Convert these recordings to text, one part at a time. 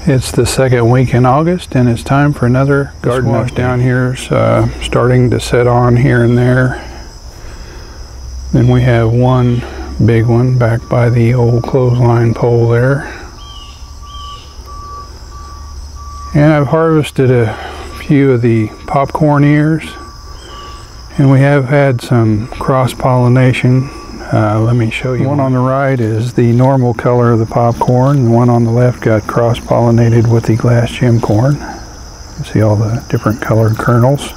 It's the second week in August, and it's time for another garden wash. Down here's starting to set on here and there. Then we have one big one back by the old clothesline pole there. And I've harvested a few of the popcorn ears, and we have had some cross-pollination. Let me show you. The one on the right is the normal color of the popcorn. The one on the left got cross-pollinated with the glass gem corn. You see all the different colored kernels.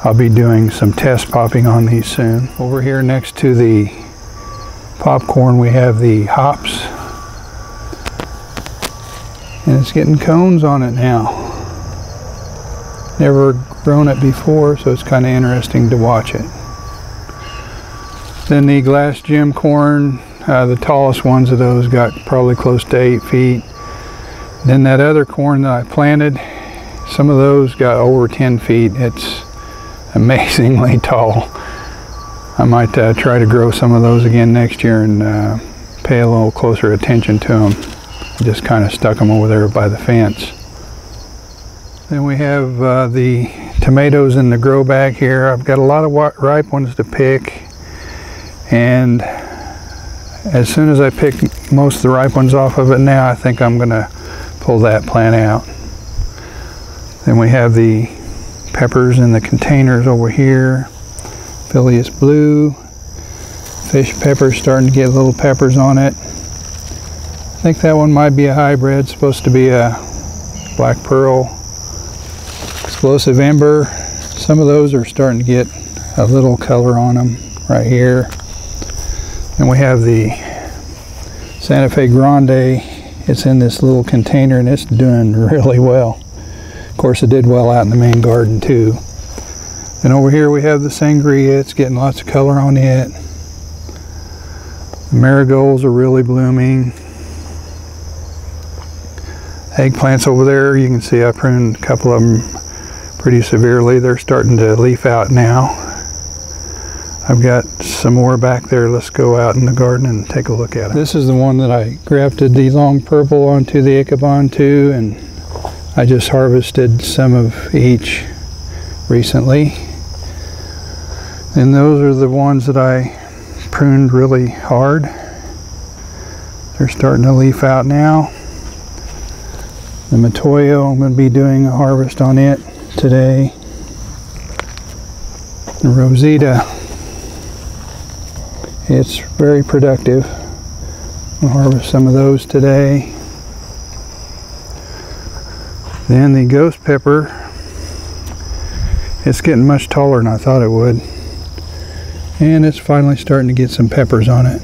I'll be doing some test popping on these soon. Over here next to the popcorn we have the hops. And it's getting cones on it now. Never grown it before, so it's kind of interesting to watch it. Then the glass gem corn, the tallest ones of those got probably close to 8 feet. Then that other corn that I planted, some of those got over 10 feet. It's amazingly tall. I might try to grow some of those again next year and pay a little closer attention to them. I just kind of stuck them over there by the fence. Then we have the tomatoes in the grow bag here. I've got a lot of ripe ones to pick. And as soon as I pick most of the ripe ones off of it now, I think I'm going to pull that plant out. Then we have the peppers in the containers over here. Phileas blue, fish pepper, starting to get little peppers on it. I think that one might be a hybrid. It's supposed to be a black pearl, explosive ember. Some of those are starting to get a little color on them right here. And we have the Santa Fe Grande. It's in this little container and it's doing really well. Of course, it did well out in the main garden too. And over here we have the sangria. It's getting lots of color on it. The marigolds are really blooming. Eggplants over there, you can see I pruned a couple of them pretty severely. They're starting to leaf out now. I've got some more back there. Let's go out in the garden and take a look at it. This is the one that I grafted the long purple onto the ichabod to, and I just harvested some of each recently. And those are the ones that I pruned really hard. They're starting to leaf out now. The Matoyo, I'm going to be doing a harvest on it today. The Rosita, it's very productive. I'll harvest some of those today. Then the ghost pepper, it's getting much taller than I thought it would. And it's finally starting to get some peppers on it.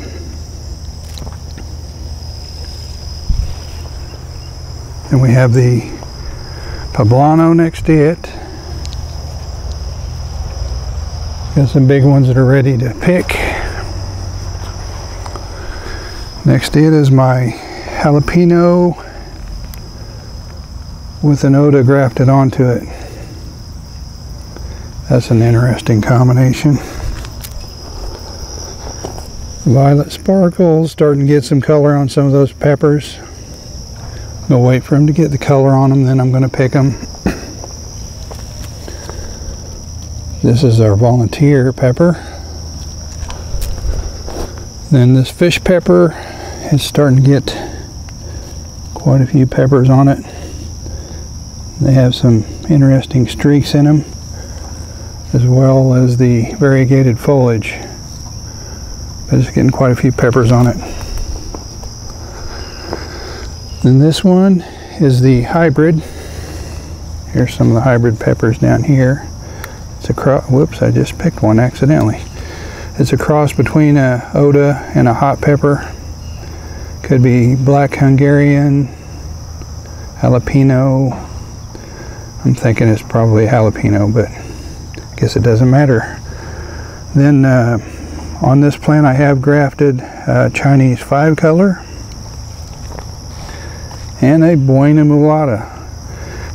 And we have the poblano next to it. Got some big ones that are ready to pick. Next to it is my jalapeno with an Oda grafted onto it. That's an interesting combination. Violet sparkles, starting to get some color on some of those peppers. I'm going to wait for them to get the color on them, then I'm going to pick them. This is our volunteer pepper. Then this fish pepper is starting to get quite a few peppers on it. They have some interesting streaks in them, as well as the variegated foliage. But it's getting quite a few peppers on it. Then this one is the hybrid. Here's some of the hybrid peppers down here. It's a cross. Whoops, I just picked one accidentally. It's a cross between a Oda and a hot pepper. Could be black Hungarian, jalapeno. I'm thinking it's probably jalapeno, but I guess it doesn't matter. Then on this plant I have grafted Chinese 5-color and a Buena Mulata.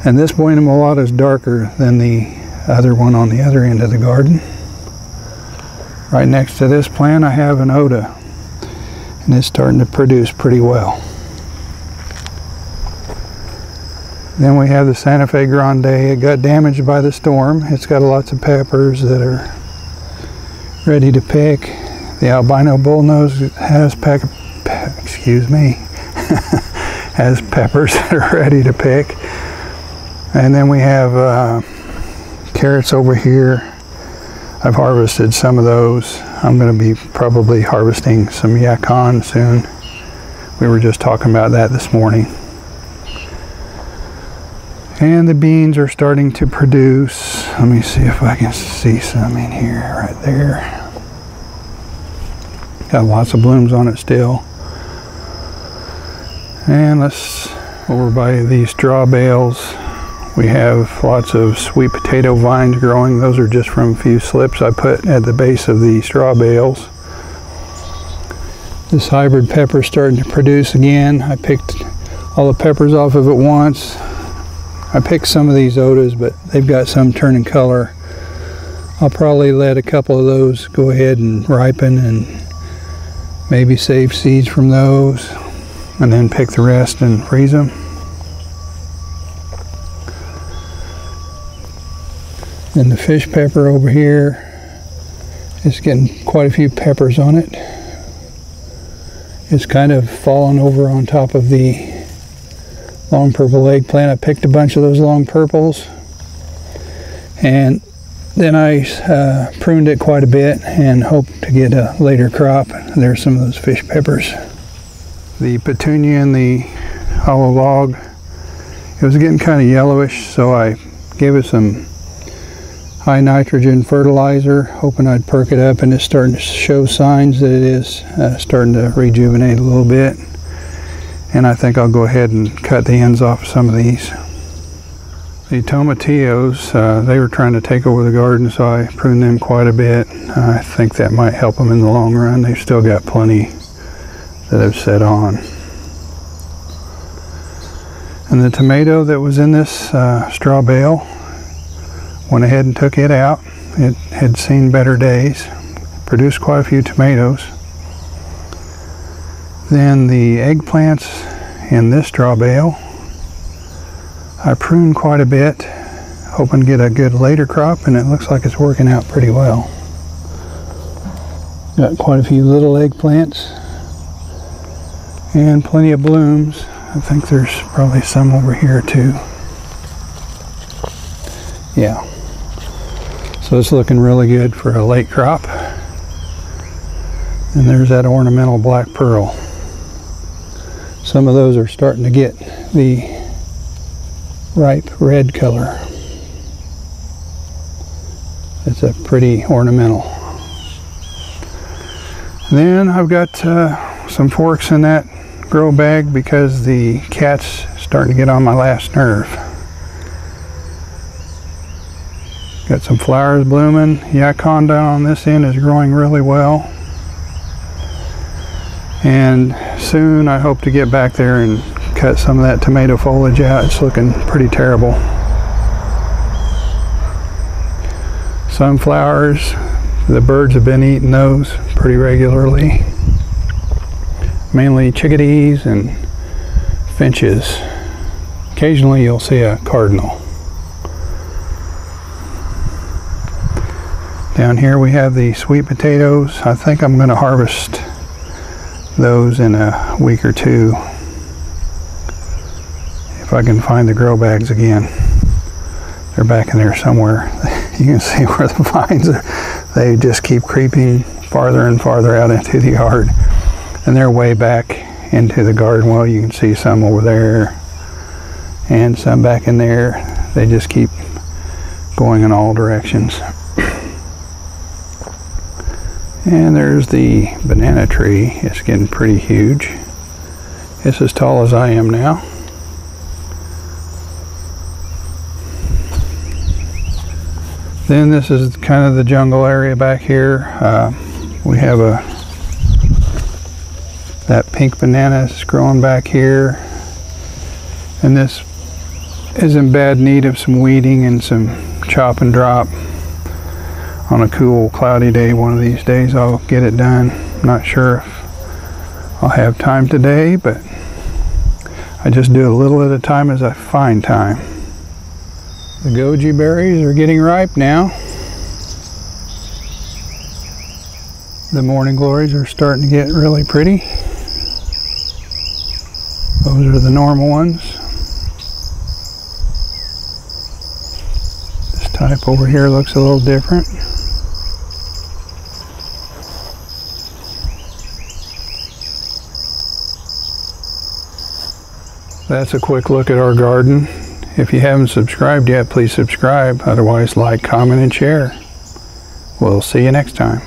And this Buena Mulata is darker than the other one on the other end of the garden. Right next to this plant I have an Oda, and it's starting to produce pretty well. Then we have the Santa Fe Grande. It got damaged by the storm. It's got lots of peppers that are ready to pick. The albino bullnose has has peppers that are ready to pick. And then we have carrots over here. I've harvested some of those. I'm going to be probably harvesting some yacon soon. We were just talking about that this morning. And the beans are starting to produce. Let me see if I can see some in here, right there. Got lots of blooms on it still. And let's, over by these straw bales, we have lots of sweet potato vines growing. Those are just from a few slips I put at the base of the straw bales. This hybrid pepper is starting to produce again. I picked all the peppers off of it once. I picked some of these otas, but they've got some turning color. I'll probably let a couple of those go ahead and ripen and maybe save seeds from those, and then pick the rest and freeze them. Then the fish pepper over here is getting quite a few peppers on it. It's kind of fallen over on top of the long purple eggplant. I picked a bunch of those long purples, and then I pruned it quite a bit and hope to get a later crop. There's some of those fish peppers. The petunia in the hollow log, it was getting kind of yellowish, so I gave it some high nitrogen fertilizer, hoping I'd perk it up, and it's starting to show signs that it is starting to rejuvenate a little bit. And I think I'll go ahead and cut the ends off of some of these. The tomatillos, they were trying to take over the garden, so I pruned them quite a bit. I think that might help them in the long run. They've still got plenty that have set on. And the tomato that was in this straw bale, went ahead and took it out. It had seen better days. Produced quite a few tomatoes. Then the eggplants in this straw bale, I pruned quite a bit, hoping to get a good later crop, and it looks like it's working out pretty well. Got quite a few little eggplants and plenty of blooms. I think there's probably some over here too. Yeah. So it's looking really good for a late crop. And there's that ornamental black pearl. Some of those are starting to get the ripe red color. It's a pretty ornamental. Then I've got some forks in that grow bag because the cat's starting to get on my last nerve. Got some flowers blooming. Yacon down on this end is growing really well. And soon I hope to get back there and cut some of that tomato foliage out. It's looking pretty terrible. Sunflowers, the birds have been eating those pretty regularly. Mainly chickadees and finches. Occasionally you'll see a cardinal. Down here we have the sweet potatoes. I think I'm going to harvest those in a week or two if I can find the grow bags again. They're back in there somewhere. You can see where the vines are. They just keep creeping farther and farther out into the yard, and they're way back into the garden. Well, you can see some over there and some back in there. They just keep going in all directions. And there's the banana tree. It's getting pretty huge. It's as tall as I am now. Then this is kind of the jungle area back here. We have that pink banana is growing back here. And this is in bad need of some weeding and some chop and drop. On a cool, cloudy day, one of these days, I'll get it done. I'm not sure if I'll have time today, but I just do a little at a time as I find time. The goji berries are getting ripe now. The morning glories are starting to get really pretty. Those are the normal ones. This type over here looks a little different. That's a quick look at our garden. If you haven't subscribed yet, please subscribe. Otherwise, like, comment, and share. We'll see you next time.